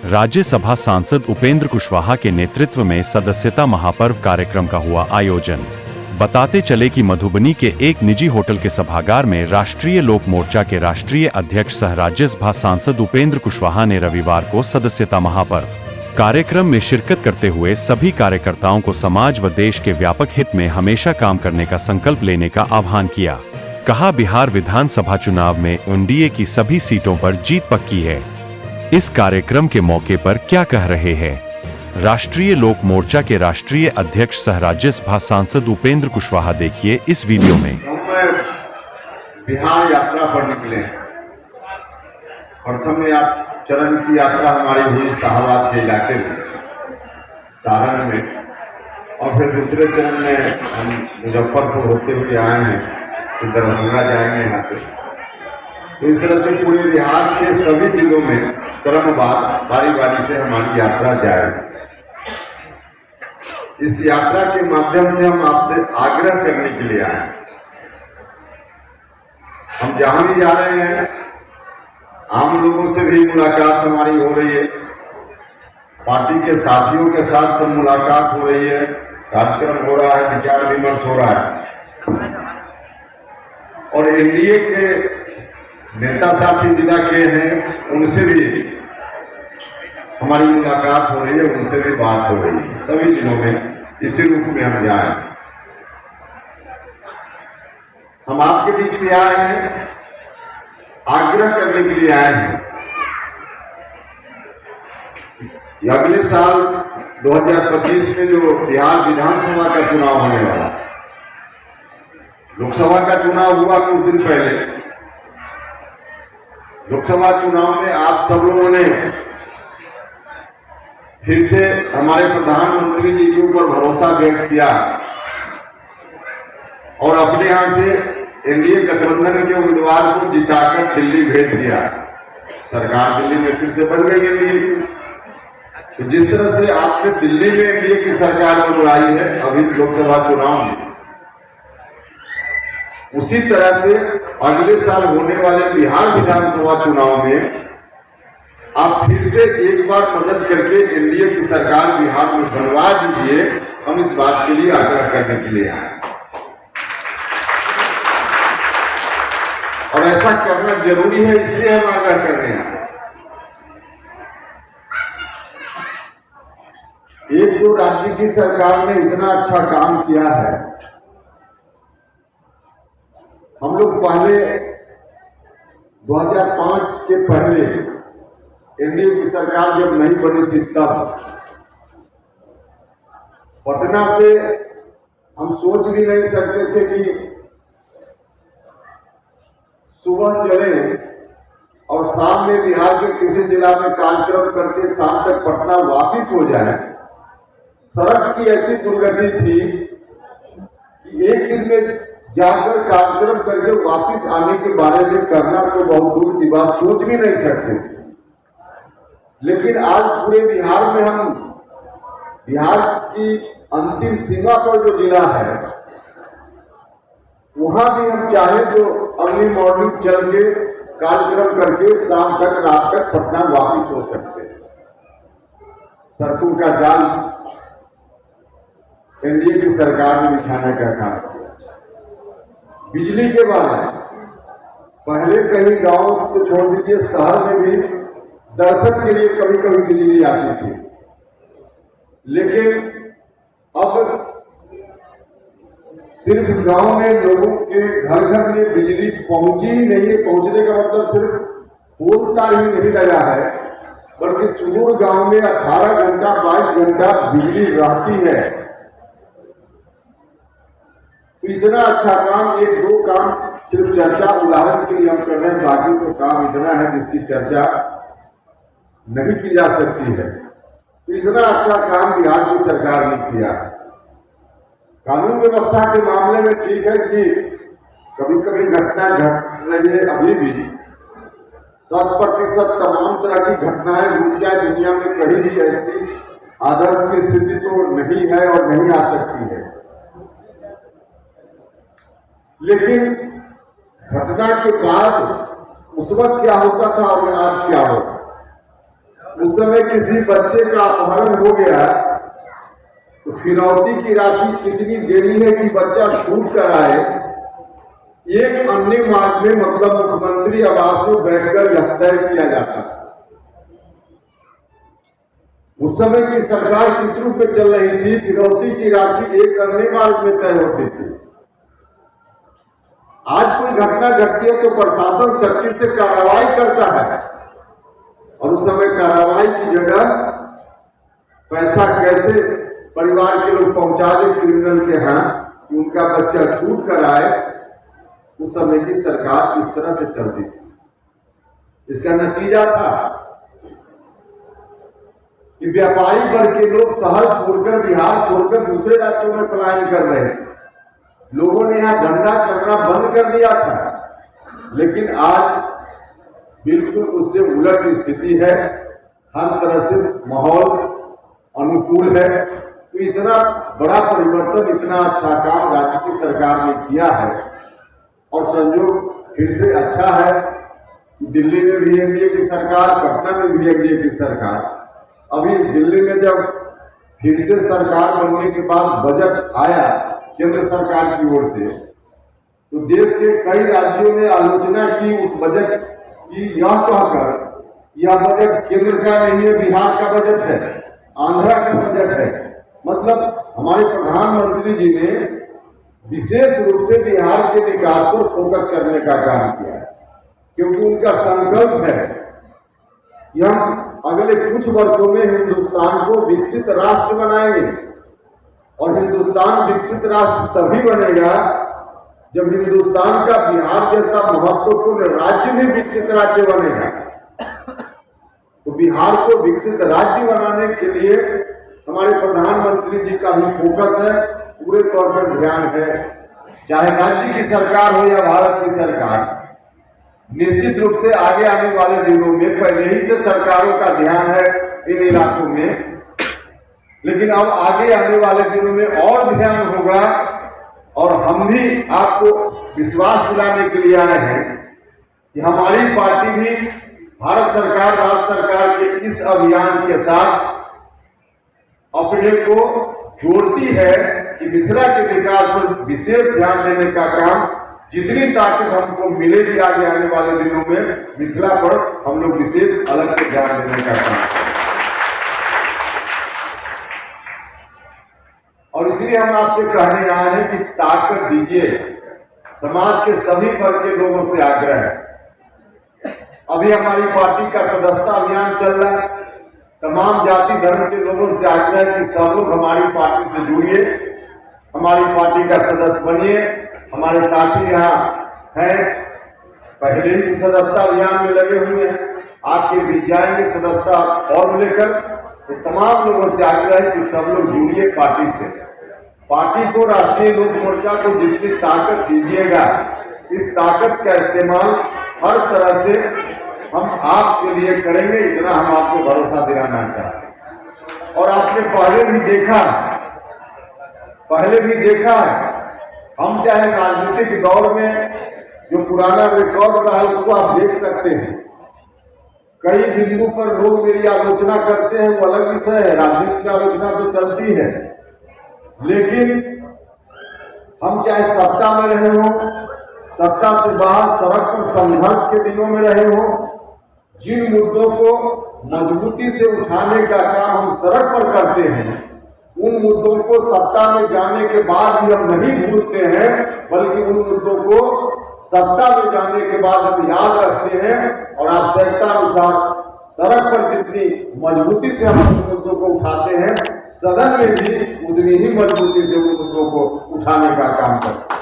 राज्यसभा सांसद उपेंद्र कुशवाहा के नेतृत्व में सदस्यता महापर्व कार्यक्रम का हुआ आयोजन। बताते चले कि मधुबनी के एक निजी होटल के सभागार में राष्ट्रीय लोक मोर्चा के राष्ट्रीय अध्यक्ष सह राज्यसभा सांसद उपेंद्र कुशवाहा ने रविवार को सदस्यता महापर्व कार्यक्रम में शिरकत करते हुए सभी कार्यकर्ताओं को समाज व देश के व्यापक हित में हमेशा काम करने का संकल्प लेने का आह्वान किया। कहा, बिहार विधानसभा चुनाव में एनडीए की सभी सीटों पर जीत पक्की है। इस कार्यक्रम के मौके पर क्या कह रहे हैं राष्ट्रीय लोक मोर्चा के राष्ट्रीय अध्यक्ष सह राज्यसभा सांसद उपेंद्र कुशवाहा, देखिए इस वीडियो में। बिहार यात्रा पर निकले। प्रथम चरण की यात्रा हमारी हुई शाहबाद के इलाके में, सारण में, और फिर दूसरे चरण में हम मुजफ्फरपुर होते हुए आए हैं, फिर दरभंगा जाएंगे यहाँ से। तो इस तरह से पूरे बिहार के सभी जिलों में क्रमवार बारी बारी से हमारी यात्रा जाएगी। इस यात्रा के माध्यम से हम आपसे आग्रह करने के लिए आए। हम जहां भी जा रहे हैं, आम लोगों से भी मुलाकात हमारी हो रही है, पार्टी के साथियों के साथ तो मुलाकात हो रही है, कार्यक्रम हो रहा है, विचार विमर्श हो रहा है, और एनडीए के नेता साथी जिला के हैं उनसे भी हमारी मुलाकात हो रही है, उनसे भी बात हो रही है। सभी जिलों में इसी रूप में हम जाए। हम आपके बीच में आए हैं, आग्रह करने के लिए आए हैं। अगले साल 2025 में जो बिहार विधानसभा का चुनाव होने वाला, लोकसभा का चुनाव हुआ कुछ दिन पहले। लोकसभा चुनाव में आप सब लोगों ने फिर से हमारे प्रधानमंत्री जी के ऊपर भरोसा व्यक्त किया और अपने यहां से एनडीए गठबंधन के उम्मीदवार को जिताकर दिल्ली भेज दिया। सरकार दिल्ली में फिर से बन गई एनडीए की। तो जिस तरह से आपने दिल्ली में एनडीए की सरकार बनाई है अभी लोकसभा चुनाव में, उसी तरह से अगले साल होने वाले बिहार विधानसभा चुनाव में आप फिर से एक बार मदद करके एनडीए की सरकार बिहार में बनवा दीजिए। हम इस बात के लिए आग्रह करने के लिए आए और ऐसा करना जरूरी है, इसलिए हम आग्रह कर रहे हैं। एक तो राज्य की सरकार ने इतना अच्छा काम किया है। हम लोग पहले 2005 के पहले एनडीए की सरकार जब नहीं बनी थी, तब पटना से हम सोच भी नहीं सकते थे कि सुबह चले और शाम में बिहार के किसी जिला में कार्यक्रम करके शाम तक पटना वापिस हो जाए। सड़क की ऐसी दुर्गति थी कि एक दिन में जाकर कार्यक्रम करके वापिस आने के बारे में करना तो बहुत दूर की बात, सोच भी नहीं सकते थे। लेकिन आज पूरे बिहार में हम बिहार की अंतिम सीमा पर जो जिला है, वहां भी हम चाहे तो अर्ली मॉर्निंग चल के कार्यक्रम करके शाम तक रात तक पटना वापिस हो सकते हैं। सड़कों का जाल एनडीए की सरकार ने बिछाने का काम किया। बिजली के बारे में पहले कहीं गांव तो छोड़ दीजिए, शहर में भी दर्शन के लिए कभी कभी बिजली आती थी, लेकिन अब सिर्फ गांव में लोगों के घर घर में बिजली पहुंची ही नहीं है। पहुंचने का मतलब सिर्फ पोल तार ही नहीं लगा है, बल्कि सुदूर गांव में 18 घंटा 22 घंटा बिजली रहती है। इतना अच्छा काम, एक दो काम सिर्फ चर्चा उदाहरण के लिए हम कर रहे हैं, बाकी तो काम इतना है जिसकी चर्चा नहीं की जा सकती है। तो इतना अच्छा काम बिहार की सरकार ने किया। कानून व्यवस्था के मामले में ठीक है कि कभी कभी घटना घट रही है, अभी भी 100% तमाम तरह की घटनाएं रुक जाए दुनिया में, कहीं भी ऐसी आदर्श की स्थिति तो नहीं है और नहीं आ सकती है। लेकिन घटना के बाद उस वक्त क्या होता था और आज क्या होगा, उस समय किसी बच्चे का अपहरण हो गया तो फिरौती की राशि कितनी देनी है कि बच्चा छूट कर आए, एक अन्य मार्ग में मतलब मुख्यमंत्री आवास में बैठकर यह तय किया जाता था। उस समय की सरकार किस रूप में चल रही थी, फिरौती की राशि एक अन्य मार्ग में तय होती थी। आज कोई घटना घटती है तो प्रशासन सख्ती से कार्रवाई करता है, और उस समय कार्रवाई की जगह पैसा कैसे परिवार के लोग पहुंचा दे क्रिमिनल के हाथ कि उनका बच्चा छूट कर आए, उस समय की सरकार इस तरह से चलती थी। इसका नतीजा था कि व्यापारी वर्ग के लोग शहर छोड़कर, बिहार छोड़कर दूसरे राज्यों में पलायन कर रहे हैं। लोगों ने यहां धंधा करना बंद कर दिया था, लेकिन आज बिल्कुल उससे उलट स्थिति है। हर तरह से माहौल अनुकूल है। तो इतना बड़ा परिवर्तन, इतना अच्छा काम राज्य की सरकार ने किया है, और संयोग फिर से अच्छा है। दिल्ली में भी एनडीए की सरकार, पटना में भी एनडीए की सरकार। अभी दिल्ली में जब फिर से सरकार बनने के बाद बजट आया केंद्र सरकार की ओर से, तो देश के कई राज्यों ने आलोचना की उस बजट की, यह कहकर यह बजट केंद्र का नहीं है, बिहार का बजट है, आंध्रा का बजट है। मतलब हमारे प्रधानमंत्री जी ने विशेष रूप से बिहार के विकास पर फोकस करने का काम किया है, क्योंकि उनका संकल्प है कि हम अगले कुछ वर्षों में हिंदुस्तान को विकसित राष्ट्र बनाएंगे। और हिंदुस्तान विकसित राष्ट्र तभी बनेगा जब हिंदुस्तान का बिहार जैसा महत्वपूर्ण राज्य भी विकसित राज्य बनेगा। तो बिहार को विकसित राज्य बनाने के लिए हमारे प्रधानमंत्री जी का भी फोकस है, पूरे तौर पर ध्यान है। चाहे राज्य की सरकार हो या भारत की सरकार, निश्चित रूप से आगे आने वाले दिनों में पहले ही से सरकारों का ध्यान है इन इलाकों में, लेकिन अब आगे आने वाले दिनों में और ध्यान होगा। और हम भी आपको विश्वास दिलाने के लिए आए हैं कि हमारी पार्टी भी भारत सरकार, राज्य सरकार के इस अभियान के साथ अपने को जोड़ती है कि मिथिला के विकास पर विशेष ध्यान देने का काम, जितनी ताकत हमको मिलेगी आगे आने वाले दिनों में, मिथिला पर हम लोग विशेष अलग से ध्यान देने का काम। और इसलिए हम आपसे कहने आए हैं कि ताकत दीजिए। समाज के सभी वर्ग के लोगों से आग्रह है। अभी हमारी पार्टी का सदस्यता अभियान चल रहा है। तमाम जाति धर्म के लोगों से आग्रह है कि सब लोग हमारी पार्टी से जुड़िए, हमारी पार्टी का सदस्य बनिए। हमारे साथी यहाँ हैं, पहले ही सदस्यता अभियान में लगे हुए हैं, आपके बीच जाएंगे सदस्यता फॉर्म लेकर। तो तमाम लोगों से आग्रह है कि सब लोग जुड़िए पार्टी से। पार्टी को, राष्ट्रीय लोक मोर्चा को जितनी ताकत दीजिएगा, इस ताकत का इस्तेमाल हर तरह से हम आपके लिए करेंगे, इतना हम आपको भरोसा दिलाना चाहते हैं। और आपने पहले भी देखा है, हम चाहे राजनीतिक दौर में जो पुराना रिकॉर्ड रहा है उसको आप देख सकते हैं। कई बिंदु पर लोग मेरी आलोचना करते हैं, वो अलग विषय है, राजनीति की आलोचना तो चलती है, लेकिन हम चाहे सत्ता में रहे हो, सत्ता से बाहर सड़क पर संघर्ष के दिनों में रहे हो, जिन मुद्दों को मजबूती से उठाने का काम हम सड़क पर करते हैं, उन मुद्दों को सत्ता में जाने के बाद भी हम नहीं भूलते हैं, बल्कि उन मुद्दों को सत्ता में जाने के बाद हम याद रखते हैं। और आवश्यकता अनुसार सड़क पर जितनी मजबूती से हम उन मुद्दों को उठाते हैं, सदन में भी उतनी ही मजबूती से उन मुद्दों को उठाने का काम करते हैं।